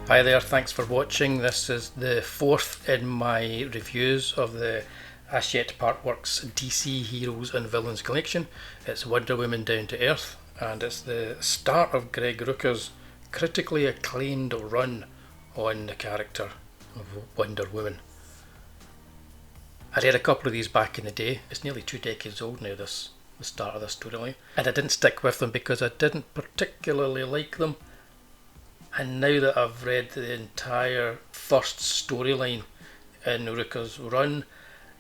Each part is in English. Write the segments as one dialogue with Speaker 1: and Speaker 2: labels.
Speaker 1: Hi there, thanks for watching. This is the fourth in my reviews of the Hachette Partworks DC Heroes and Villains collection. It's Wonder Woman Down to Earth, and it's the start of Greg Rucka's critically acclaimed run on the character of Wonder Woman. I read a couple of these back in the day. It's nearly 2 decades old now, the start of this storyline, and I didn't stick with them because I didn't particularly like them. And now that I've read the entire first storyline in Rucka's run,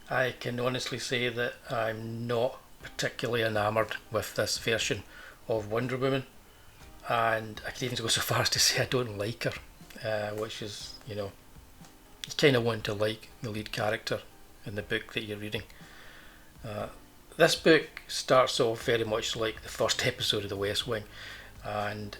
Speaker 1: I can honestly say that I'm not particularly enamoured with this version of Wonder Woman, and I could even go so far as to say I don't like her, which is, you kind of want to like the lead character in the book that you're reading. This book starts off very much like the first episode of The West Wing, and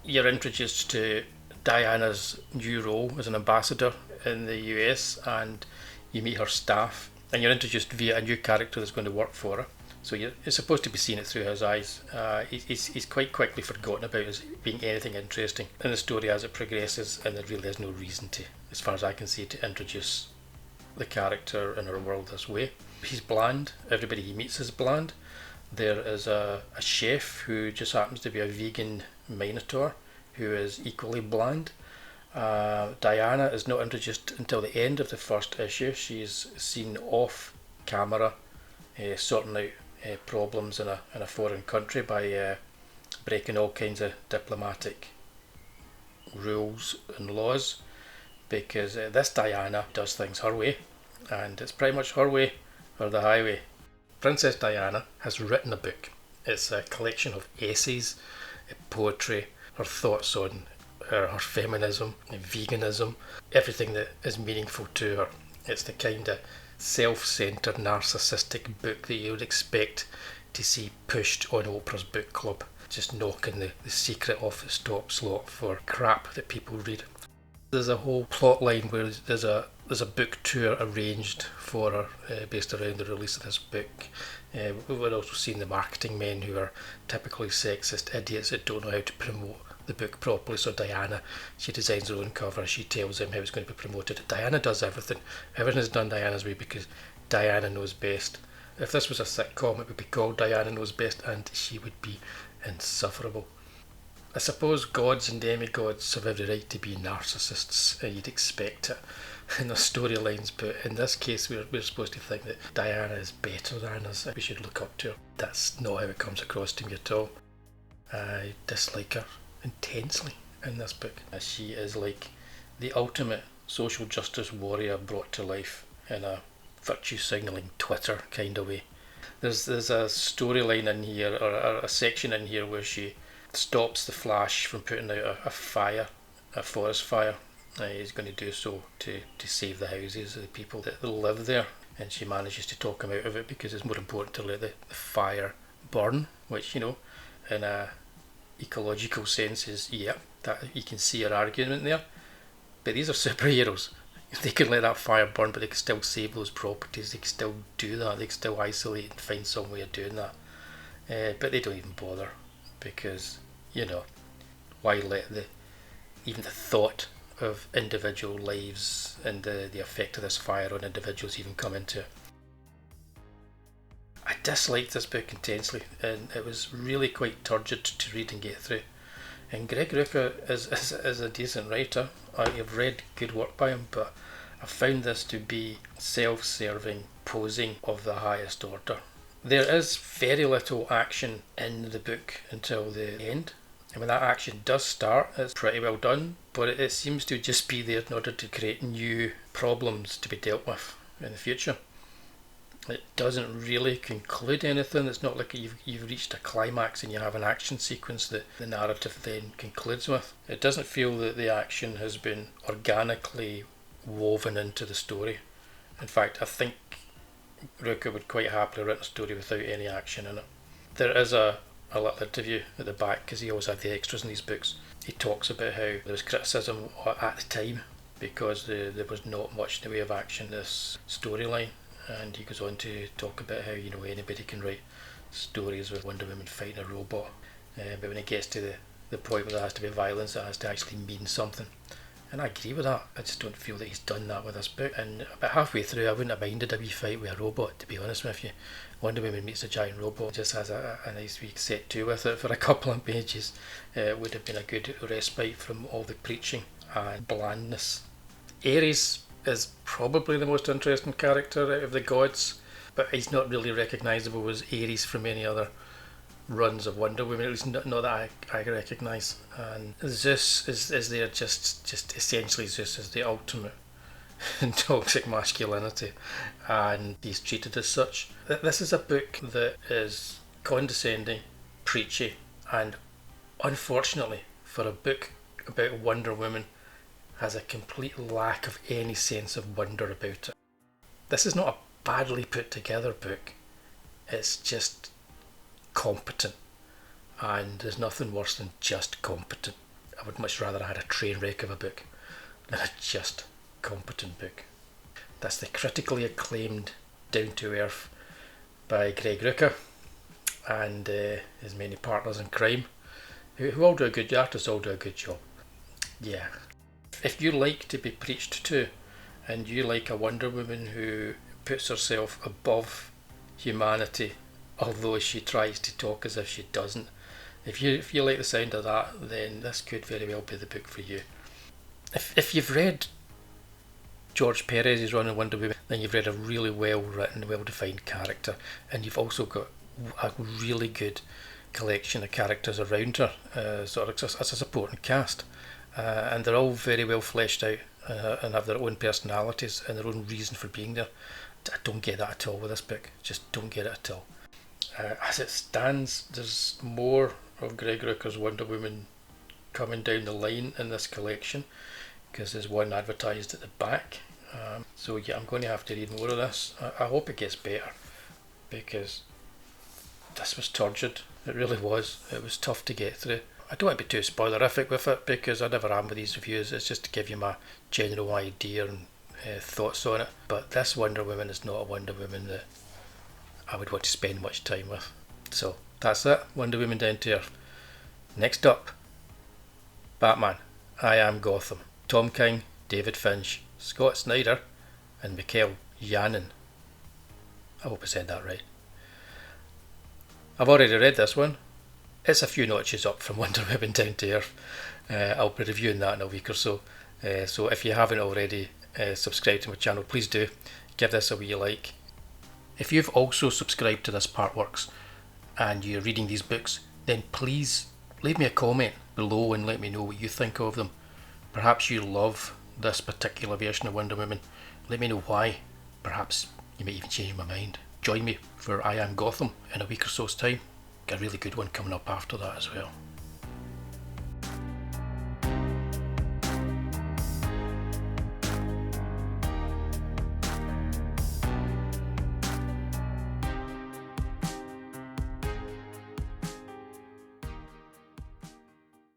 Speaker 1: you're introduced to Diana's new role as an ambassador in the US, and you meet her staff, and you're introduced via a new character that's going to work for her. So you're supposed to be seeing it through his eyes. He's quite quickly forgotten about as being anything interesting in the story as it progresses, and there really is no reason to, as far as I can see, to introduce the character in her world this way. He's bland. Everybody he meets is bland. There is a chef who just happens to be a vegan minotaur who is equally bland. Diana is not introduced until the end of the first issue. She's seen off camera sorting out problems in a foreign country by breaking all kinds of diplomatic rules and laws, because this Diana does things her way, and it's pretty much her way or the highway. Princess Diana has written a book. It's a collection of essays, poetry, her thoughts on her feminism, veganism, everything that is meaningful to her. It's the kind of self-centred, narcissistic book that you would expect to see pushed on Oprah's book club, just knocking the secret off its top slot for crap that people read. There's a whole plot line where there's a book tour arranged for her based around the release of this book. We've also seen the marketing men who are typically sexist idiots that don't know how to promote the book properly. So Diana, she designs her own cover, she tells them how it's going to be promoted. Diana does everything. Everything is done Diana's way because Diana knows best. If this was a sitcom, it would be called Diana Knows Best, and she would be insufferable. I suppose gods and demigods have every right to be narcissists, and you'd expect it in the storylines, but in this case we're supposed to think that Diana is better than us, we should look up to her. That's not how it comes across to me at all. I dislike her intensely in this book. She is like the ultimate social justice warrior brought to life in a virtue signalling Twitter kind of way. There's a storyline in here, or a section in here, where she stops the Flash from putting out a fire, a forest fire. He's going to do so to save the houses of the people that live there, and she manages to talk him out of it because it's more important to let the fire burn, which, in a ecological sense is, that you can see her argument there. But these are superheroes. They can let that fire burn, but they can still save those properties. They can still do that. They can still isolate and find some way of doing that. But they don't even bother, because why let even the thought of individual lives and the effect of this fire on individuals even come into it. I disliked this book intensely, and it was really quite turgid to read and get through. And Greg Rucka is a decent writer. I've read good work by him, but I found this to be self-serving posing of the highest order. There is very little action in the book until the end. And when that action does start, it's pretty well done, but it seems to just be there in order to create new problems to be dealt with in the future. It doesn't really conclude anything. It's not like you've reached a climax and you have an action sequence that the narrative then concludes with. It doesn't feel that the action has been organically woven into the story. In fact, I think Rucka would quite happily write a story without any action in it. There is a little interview at the back, because he always had the extras in these books. He talks about how there was criticism at the time because there was not much in the way of action in this storyline, and he goes on to talk about how anybody can write stories with Wonder Woman fighting a robot, but when it gets to the point where there has to be violence, it has to actually mean something. And I agree with that. I just don't feel that he's done that with this book. And about halfway through, I wouldn't have minded a wee fight with a robot, to be honest with you. Wonder Woman meets a giant robot, just has a nice wee set to with it for a couple of pages. It would have been a good respite from all the preaching and blandness. Ares is probably the most interesting character out of the gods, but he's not really recognisable as Ares from any other runs of Wonder Woman, at least not that I recognise. And Zeus is there just essentially Zeus is the ultimate in toxic masculinity, and he's treated as such. This is a book that is condescending, preachy, and unfortunately for a book about Wonder Woman has a complete lack of any sense of wonder about it. This is not a badly put together book, it's just competent, and there's nothing worse than just competent. I would much rather have had a train wreck of a book than a just competent book. That's the critically acclaimed Down to Earth by Greg Rucka and his many partners in crime, who all do a good, the artists all do a good job. Yeah. If you like to be preached to, and you like a Wonder Woman who puts herself above humanity, although she tries to talk as if she doesn't, if you like the sound of that, then this could very well be the book for you. If you've read George Perez's run on Wonder Woman, then you've read a really well written, well defined character, and you've also got a really good collection of characters around her, sort of as a supporting cast. And they're all very well fleshed out and have their own personalities and their own reason for being there. I don't get that at all with this book. Just don't get it at all. As it stands, there's more of Greg Rucka's Wonder Woman coming down the line in this collection, because there's one advertised at the back. So yeah, I'm going to have to read more of this. I hope it gets better, because this was turgid. It really was. It was tough to get through. I don't want to be too spoilerific with it, because I never am with these reviews. It's just to give you my general idea and thoughts on it. But this Wonder Woman is not a Wonder Woman that I would want to spend much time with. So that's it. Wonder Woman Down to Earth. Next up, Batman, I Am Gotham. Tom King, David Finch, Scott Snyder and Mikel Janin. I hope I said that right. I've already read this one. It's a few notches up from Wonder Woman Down to Earth. I'll be reviewing that in a week or so. So if you haven't already subscribed to my channel, please do. Give this a wee like. If you've also subscribed to this Partworks and you're reading these books, then please leave me a comment below and let me know what you think of them. Perhaps you love this particular version of Wonder Woman. Let me know why. Perhaps you may even change my mind. Join me for I Am Gotham in a week or so's time. Got a really good one coming up after that as well.